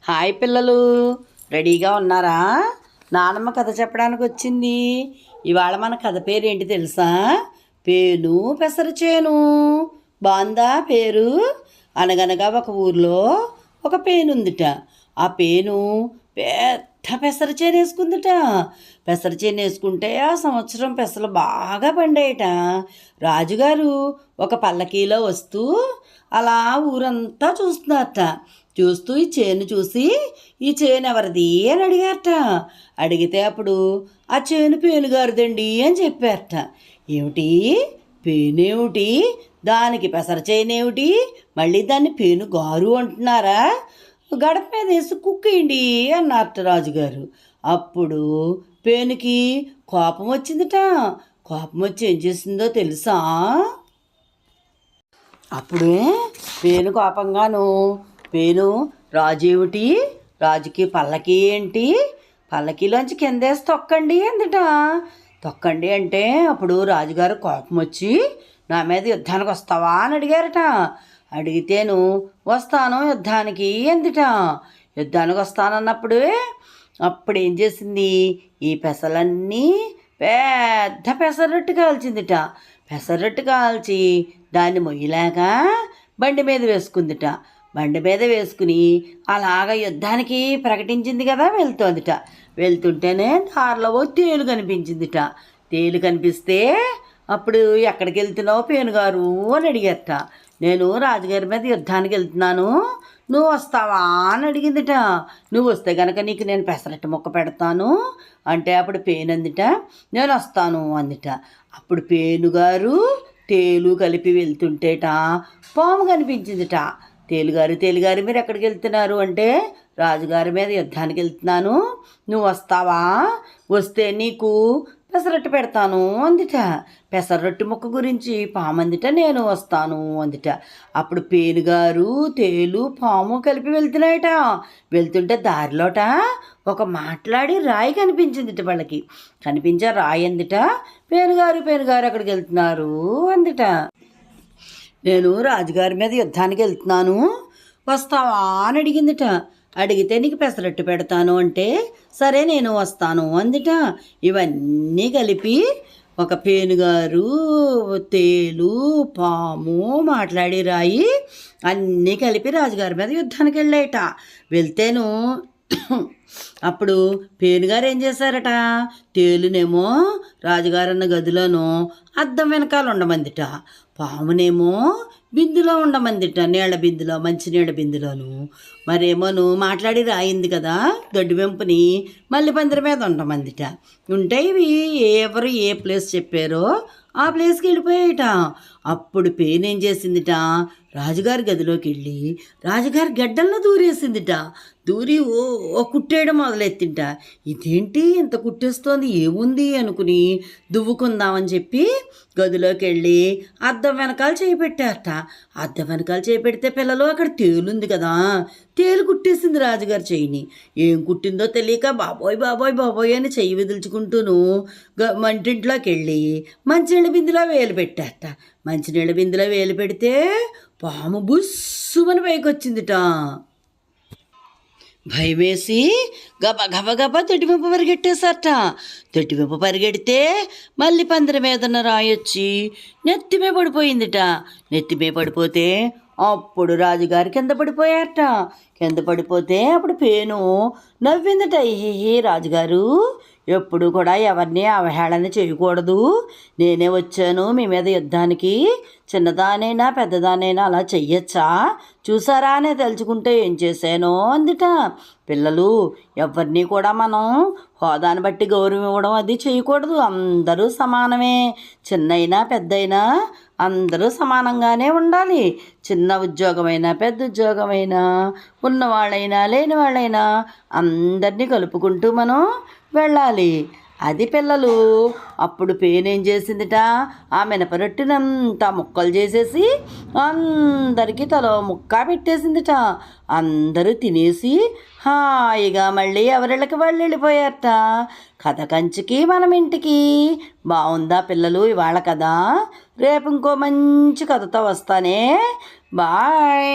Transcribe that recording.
Hi పిల్లలు, రెడీగా ఉన్నారా? నానమ్మ కథ చెప్పడానికి వచ్చింది. ఇవాళ మన కథ పేరు ఏంటి తెలుసా? పేను పెసర చేను. బాందా పేరు? అనగనగా ఒక ఊర్లో ఒక పేను ఉందిట. ఆ పేను పెద్ద పెసర చేను వేసుకుందిట. పెసర చేను వేసుకుంటే ఆ సంవత్సరం పెసలు బాగా పండాయట. రాజుగారు ఒక పల్లకీలో వస్తూ అలా ఊరంతా చూస్తున్నారట. చూస్తూ ఈ చేను చూసి, ఈ చేను ఎవరిది అని అడిగారట. అడిగితే అప్పుడు ఆ చేను పేనుగారిదండి అని చెప్పారట. ఏమిటి పేనేమిటి, దానికి పెసర చేనేమిటి, మళ్ళీ దాన్ని పేనుగారు అంటున్నారా? గడప మీద వేసి కుక్కేయండి అన్నారట రాజుగారు. అప్పుడు పేనుకి కోపం వచ్చిందిట. కోపం వచ్చి ఏం చేసిందో తెలుసా? అప్పుడే పేను కోపంగాను, పేను రాజేమిటి, రాజుకి పల్లకి ఏంటి, పల్లకీలోంచి కిందేసి తొక్కండి అందుట. తొక్కండి అంటే అప్పుడు రాజుగారు కోపం వచ్చి, నా మీద యుద్ధానికి వస్తావా అని అడిగారట. అడిగితేను వస్తాను యుద్ధానికి ఎందుట. యుద్ధానికి వస్తానన్నప్పుడు అప్పుడు ఏం చేసింది, ఈ పెసలన్నీ పెద్ద పెసరట్టు కాల్చిందిట. పెసరట్టు కాల్చి దాన్ని మొయ్యలేక బండి మీద వేసుకుందిట. బండి మీద వేసుకుని అలాగ యుద్ధానికి ప్రకటించింది కదా, వెళ్తోందిట. వెళ్తుంటేనే దారిలో తేలు కనిపించిందిట. తేలు కనిపిస్తే అప్పుడు ఎక్కడికి వెళ్తున్నావు పేనుగారు అని అడిగారట. నేను రాజుగారి మీద యుద్ధానికి వెళ్తున్నాను, నువ్వు వస్తావా అని అడిగిందిట. నువ్వు వస్తే కనుక నీకు నేను పెసరట్టు ముక్క పెడతాను అంటే అప్పుడు పేను అందిట, నేను వస్తాను అందిట. అప్పుడు పేనుగారు తేలు కలిపి వెళ్తుంటేట పాము కనిపించిందిట. తేలుగారు మీరు ఎక్కడికి వెళ్తున్నారు అంటే, రాజుగారి మీద యుద్ధానికి వెళ్తున్నాను, నువ్వు వస్తావా, వస్తే నీకు పెసరట్టు పెడతాను అందిట. పెసరట్టు ముక్క గురించి పాము అందిట, నేను వస్తాను అందిట. అప్పుడు పేనుగారు తేలు పాము కలిపి వెళ్తున్నాయట. వెళ్తుంటే దారిలోట ఒక మాట్లాడి రాయి కనిపించిందిట. వాళ్ళకి కనిపించే రాయి అందిట, పేనుగారు అక్కడికి వెళ్తున్నారు అందిట. నేను రాజుగారి మీద యుద్ధానికి వెళ్తున్నాను, వస్తావా అని అడిగిందిట. అడిగితే నీకు పెసరట్టు పెడతాను అంటే, సరే నేను వస్తాను అందిట. ఇవన్నీ కలిపి ఒక పేనుగారు తేలు పాము మాట్లాడి రాయి అన్నీ కలిపి రాజుగారి మీద యుద్ధానికి వెళ్ళాయట. వెళ్తేను అప్పుడు పేనుగారు ఏం చేశారట, తేలునేమో రాజుగారన్న గదిలోనూ అద్దం వెనకాల ఉండమందిట. పామునేమో బిందులో ఉండమందిట, నీళ్ళ బిందులో, మంచినీళ్ళ బిందులోను. మరేమోను మాట్లాడి రాయింది కదా దొడ్డి వెంపుని మళ్ళీ పందిరి మీద ఉండమందిట. ఉంటే ఇవి ఎవరు ఏ ప్లేస్ చెప్పారో ఆ ప్లేస్కి వెళ్ళిపోయాయట. అప్పుడు పేను ఏం చేసిందిట, రాజుగారి గదిలోకి వెళ్ళి రాజుగారి గడ్డల్లో దూరేసిందిట. దూరి ఓ కుట్టేయడం మొదలెత్తింట. ఇదేంటి ఇంత కుట్టేస్తోంది, ఏముంది అనుకుని దువ్వుకుందామని చెప్పి గదిలోకి వెళ్ళి అద్దం వెనకాల చేయి పెట్టారట. అద్దం వెనకాల చేయి పెడితే పిల్లలు అక్కడ తేలుంది కదా, తేలు కుట్టేసింది రాజుగారి చెయ్యిని. ఏం కుట్టిందో తెలియక బాబోయ్ అని చెయ్యి విదిల్చుకుంటూను వంటింట్లోకి వెళ్ళి మంచినీళ్ళ బిందులో వేలు పెట్టారట. మంచినీళ్ళ బిందులో వేలు పెడితే పాము బుస్సుమని పైకి వచ్చిందిట. భయమేసి గబ తొట్టివెంప పరిగెట్టేశారట. తొట్టివెంప పరిగెడితే మళ్ళీ పందిరి మీదన్న రాయొచ్చి నెత్తిమే పడిపోయిందిట. నెత్తిమే పడిపోతే అప్పుడు రాజుగారు కింద పడిపోయారట. కింద పడిపోతే అప్పుడు పేను నవ్విందట. ఏ రాజుగారు, ఎప్పుడు కూడా ఎవరిని అవహేళన చేయకూడదు, నేనే వచ్చాను మీ మీద యుద్ధానికి, చిన్నదానైనా పెద్దదానైనా అలా చెయ్యొచ్చా, చూసారా అని తలుచుకుంటే ఏం చేశానో అందిట. పిల్లలు, ఎవరిని కూడా మనం హోదాను బట్టి గౌరవం ఇవ్వడం అది చేయకూడదు. అందరూ సమానమే, చిన్నైనా పెద్దయినా అందరూ సమానంగానే ఉండాలి. చిన్న ఉద్యోగమైనా పెద్ద ఉద్యోగమైనా ఉన్నవాళ్ళైనా లేని వాళ్ళైనా అందరినీ కలుపుకుంటూ మనం వెళ్ళాలి. అది పిల్లలు. అప్పుడు పేను ఏం చేసిందిట, ఆ మినపరొట్టినంతా ముక్కలు చేసేసి అందరికీ తలో ముక్క పెట్టేసిందిట. అందరూ తినేసి హాయిగా మళ్ళీ ఎవరిళ్ళకి వాళ్ళు వెళ్ళిపోయారట. కథ కంచికి మనం ఇంటికి. బాగుందా పిల్లలు ఇవాళ కథ? రేపు ఇంకో మంచి కథతో వస్తానే. బాయ్.